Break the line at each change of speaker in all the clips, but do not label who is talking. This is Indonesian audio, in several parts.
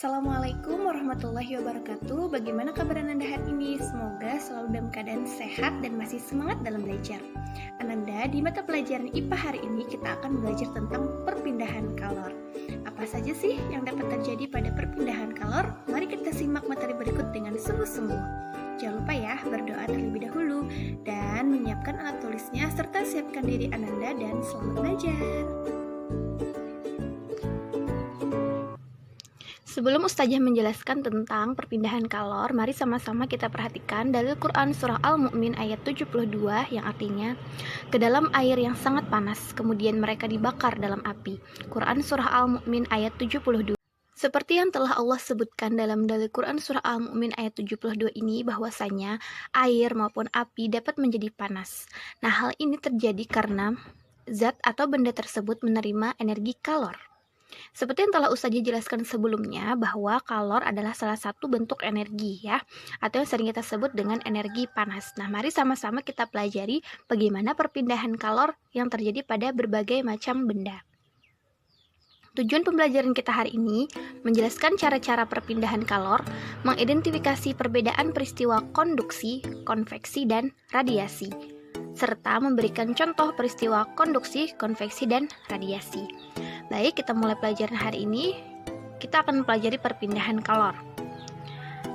Assalamualaikum warahmatullahi wabarakatuh. Bagaimana kabar Ananda hari ini? Semoga selalu dalam keadaan sehat dan masih semangat dalam belajar. Ananda, di mata pelajaran IPA hari ini kita akan belajar tentang perpindahan kalor. Apa saja sih yang dapat terjadi pada perpindahan kalor? Mari kita simak materi berikut dengan sungguh-sungguh. Jangan lupa ya, berdoa terlebih dahulu dan menyiapkan alat tulisnya serta siapkan diri Ananda dan selamat belajar. Sebelum Ustazah menjelaskan tentang perpindahan kalor, mari sama-sama kita perhatikan dalil Quran surah Al-Mu'min ayat 72 yang artinya ke dalam air yang sangat panas, kemudian mereka dibakar dalam api. Quran surah Al-Mu'min ayat 72. Seperti yang telah Allah sebutkan dalam dalil Quran surah Al-Mu'min ayat 72 ini, bahwasanya air maupun api dapat menjadi panas. Nah, hal ini terjadi karena zat atau benda tersebut menerima energi kalor. Seperti yang telah Ustazah jelaskan sebelumnya, bahwa kalor adalah salah satu bentuk energi ya, atau yang sering kita sebut dengan energi panas. Nah, mari sama-sama kita pelajari bagaimana perpindahan kalor yang terjadi pada berbagai macam benda. Tujuan pembelajaran kita hari ini menjelaskan cara-cara perpindahan kalor, mengidentifikasi perbedaan peristiwa konduksi, konveksi, dan radiasi, serta memberikan contoh peristiwa konduksi, konveksi, dan radiasi. Baik, kita mulai pelajaran hari ini. Kita akan mempelajari perpindahan kalor.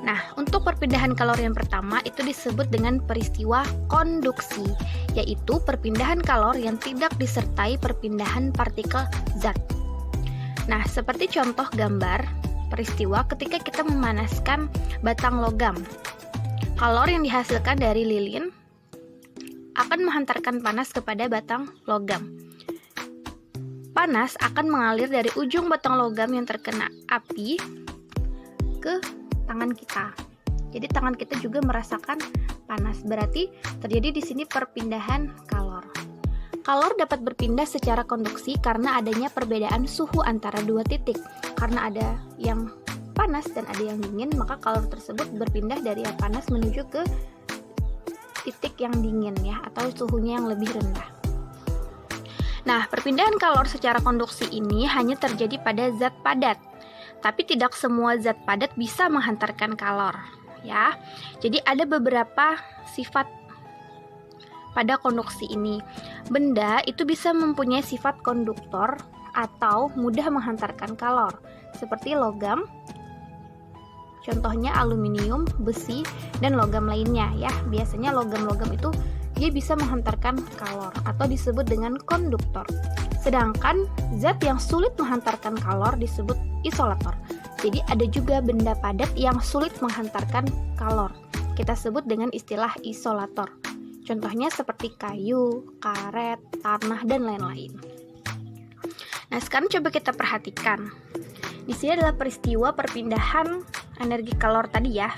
Nah, untuk perpindahan kalor yang pertama itu disebut dengan peristiwa konduksi, yaitu perpindahan kalor yang tidak disertai perpindahan partikel zat. Nah, seperti contoh gambar peristiwa ketika kita memanaskan batang logam. Kalor yang dihasilkan dari lilin akan menghantarkan panas kepada batang logam. Panas akan mengalir dari ujung batang logam yang terkena api ke tangan kita. Jadi tangan kita juga merasakan panas. Berarti terjadi di sini perpindahan kalor. Kalor dapat berpindah secara konduksi karena adanya perbedaan suhu antara dua titik. Karena ada yang panas dan ada yang dingin, maka kalor tersebut berpindah dari yang panas menuju ke titik yang dingin ya, atau suhunya yang lebih rendah. Nah, perpindahan kalor secara konduksi ini hanya terjadi pada zat padat, tapi tidak semua zat padat bisa menghantarkan kalor, ya. Jadi ada beberapa sifat pada konduksi ini. Benda itu bisa mempunyai sifat konduktor atau mudah menghantarkan kalor, seperti logam, contohnya aluminium, besi, dan logam lainnya, ya. Biasanya logam-logam itu dia bisa menghantarkan kalor atau disebut dengan konduktor. Sedangkan zat yang sulit menghantarkan kalor disebut isolator. Jadi ada juga benda padat yang sulit menghantarkan kalor. Kita sebut dengan istilah isolator. Contohnya seperti kayu, karet, tanah, dan lain-lain. Nah, sekarang coba kita perhatikan. Di sini adalah peristiwa perpindahan energi kalor tadi ya.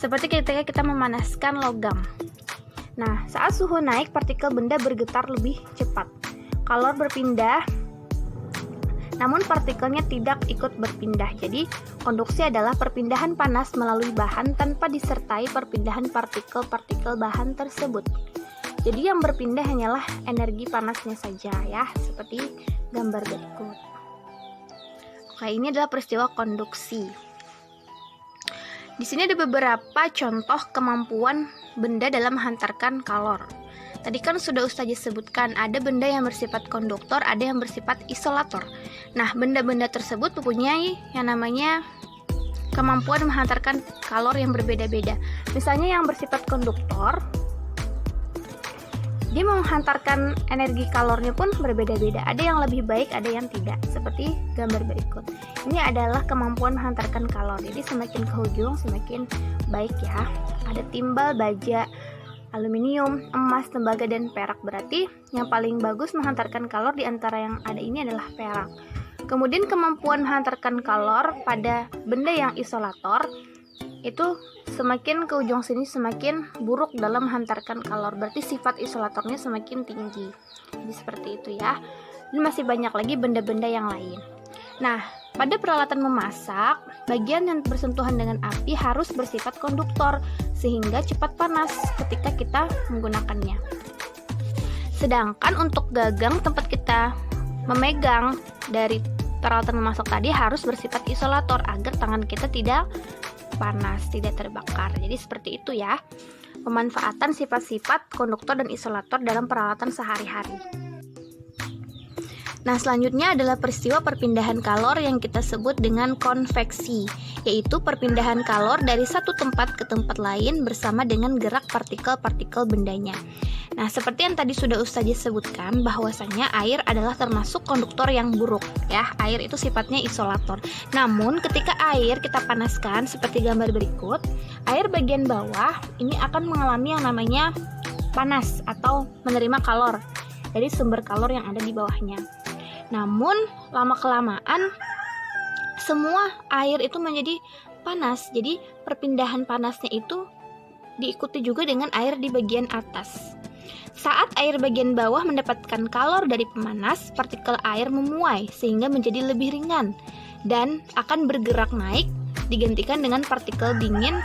Seperti ketika kita memanaskan logam. Nah, saat suhu naik, partikel benda bergetar lebih cepat. Kalor berpindah, namun partikelnya tidak ikut berpindah. Jadi, konduksi adalah perpindahan panas melalui bahan tanpa disertai perpindahan partikel-partikel bahan tersebut. Jadi, yang berpindah hanyalah energi panasnya saja ya, seperti gambar berikut. Oke, ini adalah peristiwa konduksi. Di sini ada beberapa contoh kemampuan benda dalam menghantarkan kalor. Tadi kan sudah Ustazah sebutkan, ada benda yang bersifat konduktor, ada yang bersifat isolator. Nah, benda-benda tersebut mempunyai yang namanya kemampuan menghantarkan kalor yang berbeda-beda. Misalnya yang bersifat konduktor, dia menghantarkan energi kalornya pun berbeda-beda. Ada yang lebih baik, ada yang tidak. Seperti gambar berikut. Ini adalah kemampuan menghantarkan kalor. Jadi semakin ke ujung semakin baik ya. Ada timbal, baja, aluminium, emas, tembaga, dan perak. Berarti yang paling bagus menghantarkan kalor di antara yang ada ini adalah perak. Kemudian kemampuan menghantarkan kalor pada benda yang isolator itu semakin ke ujung sini semakin buruk dalam menghantarkan kalor. Berarti sifat isolatornya semakin tinggi. Jadi seperti itu ya. Dan masih banyak lagi benda-benda yang lain. Nah, pada peralatan memasak, bagian yang bersentuhan dengan api harus bersifat konduktor sehingga cepat panas ketika kita menggunakannya. Sedangkan untuk gagang tempat kita memegang dari peralatan memasak tadi harus bersifat isolator agar tangan kita tidak panas, tidak terbakar. Jadi seperti itu ya, pemanfaatan sifat-sifat konduktor dan isolator dalam peralatan sehari-hari. Nah, selanjutnya adalah peristiwa perpindahan kalor yang kita sebut dengan konveksi, yaitu perpindahan kalor dari satu tempat ke tempat lain bersama dengan gerak partikel-partikel bendanya. Nah, seperti yang tadi sudah Ustazah sebutkan, bahwasanya air adalah termasuk konduktor yang buruk ya. Air itu sifatnya isolator. Namun, ketika air kita panaskan seperti gambar berikut, air bagian bawah ini akan mengalami yang namanya panas atau menerima kalor dari sumber kalor yang ada di bawahnya. Namun, lama-kelamaan semua air itu menjadi panas. Jadi, perpindahan panasnya itu diikuti juga dengan air di bagian atas. Saat air bagian bawah mendapatkan kalor dari pemanas, partikel air memuai sehingga menjadi lebih ringan dan akan bergerak naik, digantikan dengan partikel dingin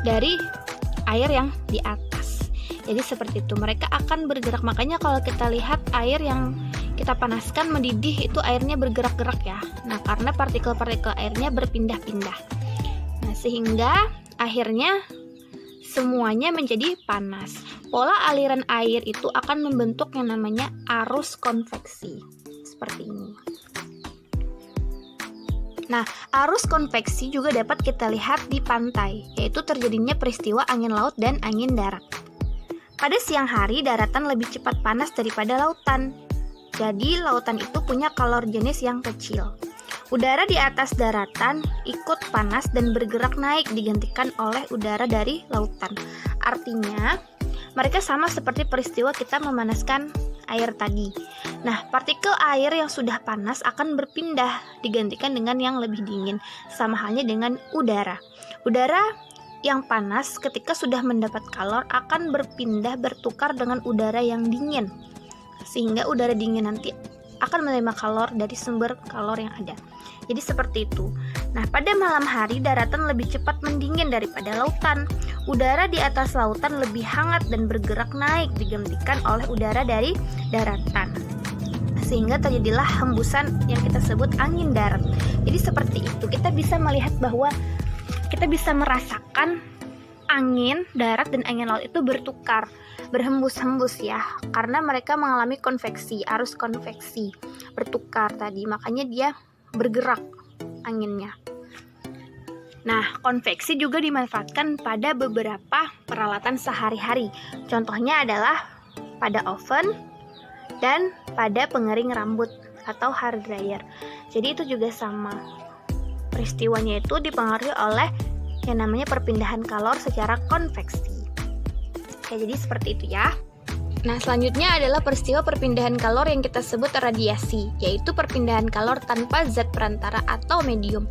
dari air yang di atas. Jadi seperti itu, mereka akan bergerak. Makanya kalau kita lihat air yang kita panaskan mendidih, itu airnya bergerak-gerak ya. Nah, karena partikel-partikel airnya berpindah-pindah. Nah, sehingga akhirnya semuanya menjadi panas. Pola aliran air itu akan membentuk yang namanya arus konveksi. Seperti ini. Nah, arus konveksi juga dapat kita lihat di pantai, yaitu terjadinya peristiwa angin laut dan angin darat. Pada siang hari, daratan lebih cepat panas daripada lautan. Jadi, lautan itu punya kalor jenis yang kecil. Udara di atas daratan ikut panas dan bergerak naik, digantikan oleh udara dari lautan. Artinya, mereka sama seperti peristiwa kita memanaskan air tadi. Nah, partikel air yang sudah panas akan berpindah, digantikan dengan yang lebih dingin. Sama halnya dengan udara. Udara yang panas ketika sudah mendapat kalor akan bertukar dengan udara yang dingin. Sehingga udara dingin nanti akan menerima kalor dari sumber kalor yang ada. Jadi seperti itu. Nah, pada malam hari daratan lebih cepat mendingin daripada lautan. Udara di atas lautan lebih hangat dan bergerak naik, digantikan oleh udara dari daratan. Sehingga terjadilah hembusan yang kita sebut angin darat. Jadi seperti itu. Kita bisa melihat bahwa kita bisa merasakan angin darat dan angin laut itu bertukar, berhembus-hembus ya, karena mereka mengalami konveksi, arus konveksi, bertukar tadi, makanya dia bergerak anginnya. Nah, konveksi juga dimanfaatkan pada beberapa peralatan sehari-hari. Contohnya adalah pada oven dan pada pengering rambut atau hair dryer. Jadi itu juga sama. Peristiwanya itu dipengaruhi oleh yang namanya perpindahan kalor secara konveksi. Oke, jadi seperti itu ya. Nah, selanjutnya adalah peristiwa perpindahan kalor yang kita sebut radiasi, yaitu perpindahan kalor tanpa zat perantara atau medium.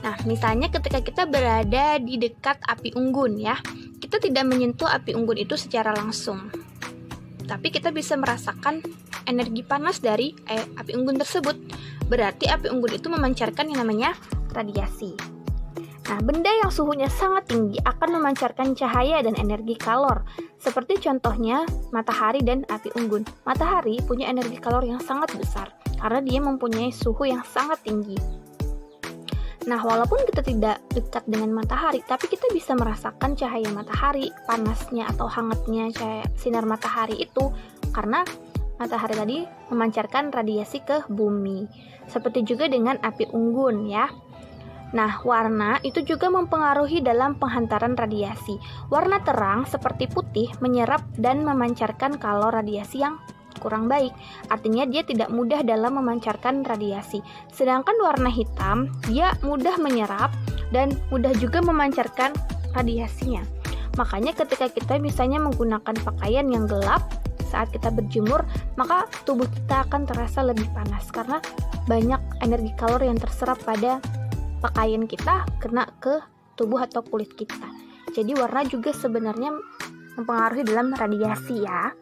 Nah, misalnya ketika kita berada di dekat api unggun ya, kita tidak menyentuh api unggun itu secara langsung. Tapi kita bisa merasakan energi panas dari api unggun tersebut. Berarti api unggun itu memancarkan yang namanya radiasi. Nah, benda yang suhunya sangat tinggi akan memancarkan cahaya dan energi kalor, seperti contohnya matahari dan api unggun. Matahari punya energi kalor yang sangat besar, karena dia mempunyai suhu yang sangat tinggi. Nah, walaupun kita tidak dekat dengan matahari, tapi kita bisa merasakan cahaya matahari, panasnya atau hangatnya cahaya sinar matahari itu, karena matahari tadi memancarkan radiasi ke bumi. Seperti juga dengan api unggun ya. Nah, warna itu juga mempengaruhi dalam penghantaran radiasi. Warna terang seperti putih menyerap dan memancarkan kalor radiasi yang kurang baik. Artinya dia tidak mudah dalam memancarkan radiasi. Sedangkan warna hitam, dia mudah menyerap dan mudah juga memancarkan radiasinya. Makanya ketika kita misalnya menggunakan pakaian yang gelap saat kita berjemur, maka tubuh kita akan terasa lebih panas karena banyak energi kalor yang terserap pada pakaian kita kena ke tubuh atau kulit kita. Jadi warna juga sebenarnya mempengaruhi dalam radiasi ya.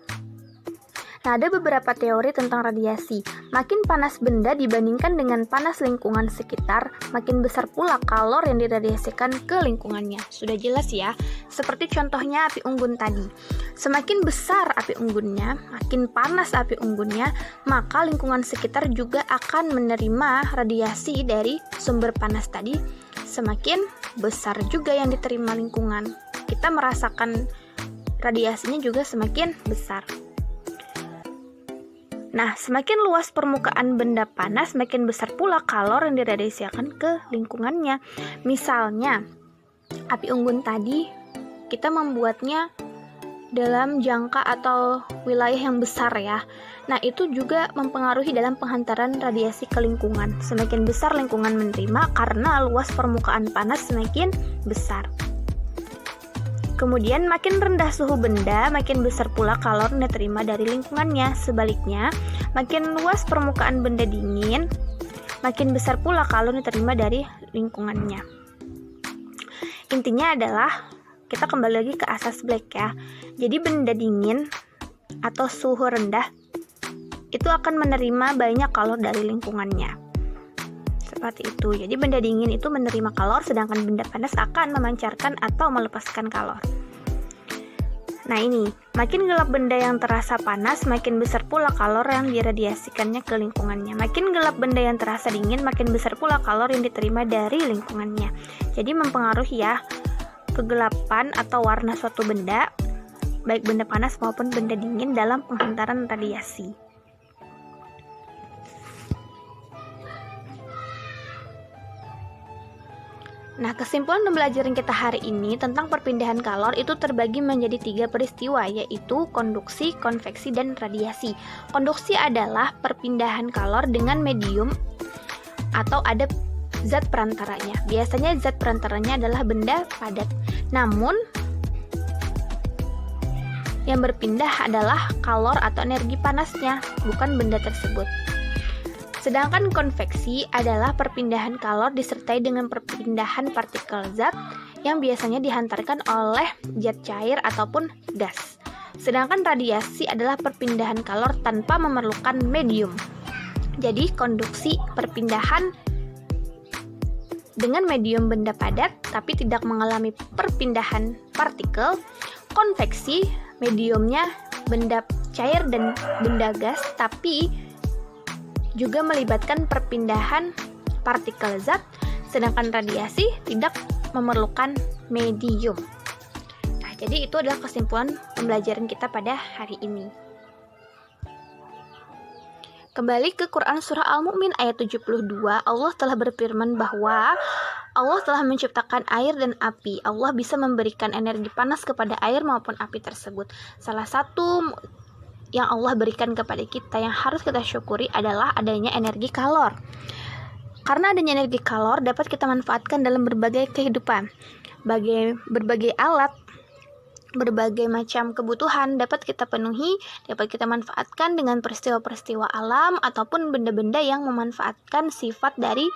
Nah, ada beberapa teori tentang radiasi. Makin panas benda dibandingkan dengan panas lingkungan sekitar, makin besar pula kalor yang diradiasikan ke lingkungannya. Sudah jelas ya, seperti contohnya api unggun tadi. Semakin besar api unggunnya, makin panas api unggunnya, maka lingkungan sekitar juga akan menerima radiasi dari sumber panas tadi. Semakin besar juga yang diterima lingkungan. Kita merasakan radiasinya juga semakin besar. Nah, semakin luas permukaan benda panas, semakin besar pula kalor yang diradiasikan ke lingkungannya. Misalnya, api unggun tadi, kita membuatnya dalam jangka atau wilayah yang besar ya. Nah, itu juga mempengaruhi dalam penghantaran radiasi ke lingkungan. Semakin besar lingkungan menerima karena luas permukaan panas semakin besar. Kemudian makin rendah suhu benda, makin besar pula kalor yang diterima dari lingkungannya. Sebaliknya, makin luas permukaan benda dingin, makin besar pula kalor yang diterima dari lingkungannya. Intinya adalah, kita kembali lagi ke asas Black ya. Jadi benda dingin atau suhu rendah itu akan menerima banyak kalor dari lingkungannya. Seperti itu. Jadi benda dingin itu menerima kalor, sedangkan benda panas akan memancarkan atau melepaskan kalor. Nah ini, makin gelap benda yang terasa panas, makin besar pula kalor yang diradiasikannya ke lingkungannya. Makin gelap benda yang terasa dingin, makin besar pula kalor yang diterima dari lingkungannya. Jadi mempengaruhi ya, kegelapan atau warna suatu benda, baik benda panas maupun benda dingin dalam penghantaran radiasi. Nah, kesimpulan pembelajaran kita hari ini tentang perpindahan kalor itu terbagi menjadi 3 peristiwa, yaitu konduksi, konveksi, dan radiasi. Konduksi adalah perpindahan kalor dengan medium atau ada zat perantaranya. Biasanya zat perantaranya adalah benda padat. Namun, yang berpindah adalah kalor atau energi panasnya, bukan benda tersebut. Sedangkan konveksi adalah perpindahan kalor disertai dengan perpindahan partikel zat yang biasanya dihantarkan oleh zat cair ataupun gas. Sedangkan radiasi adalah perpindahan kalor tanpa memerlukan medium. Jadi konduksi perpindahan dengan medium benda padat tapi tidak mengalami perpindahan partikel. Konveksi mediumnya benda cair dan benda gas tapi juga melibatkan perpindahan partikel zat, sedangkan radiasi tidak memerlukan medium. Nah, jadi itu adalah kesimpulan pembelajaran kita pada hari ini. Kembali ke Quran Surah Al-Mu'min ayat 72, Allah telah berfirman bahwa Allah telah menciptakan air dan api. Allah bisa memberikan energi panas kepada air maupun api tersebut. Salah satu yang Allah berikan kepada kita yang harus kita syukuri adalah adanya energi kalor. Karena adanya energi kalor dapat kita manfaatkan dalam berbagai kehidupan. Berbagai alat, berbagai macam kebutuhan dapat kita penuhi, dapat kita manfaatkan dengan peristiwa-peristiwa alam ataupun benda-benda yang memanfaatkan sifat dari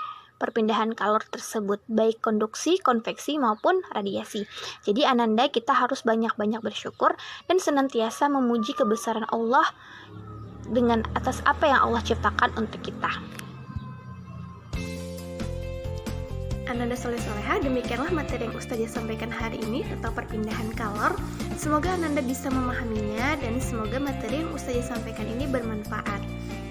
perpindahan kalor tersebut, baik konduksi, konveksi maupun radiasi. Jadi Ananda, kita harus banyak-banyak bersyukur dan senantiasa memuji kebesaran Allah dengan atas apa yang Allah ciptakan untuk kita. Ananda soleh-soleha, demikianlah materi yang Ustazah sampaikan hari ini tentang perpindahan kalor. Semoga Ananda bisa memahaminya dan semoga materi yang Ustazah sampaikan ini bermanfaat.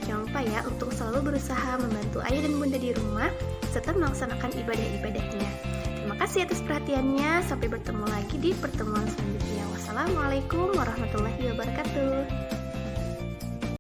Jangan lupa ya untuk selalu berusaha membantu ayah dan bunda di rumah serta melaksanakan ibadah-ibadahnya. Terima kasih atas perhatiannya. Sampai bertemu lagi di pertemuan selanjutnya. Wassalamualaikum warahmatullahi wabarakatuh.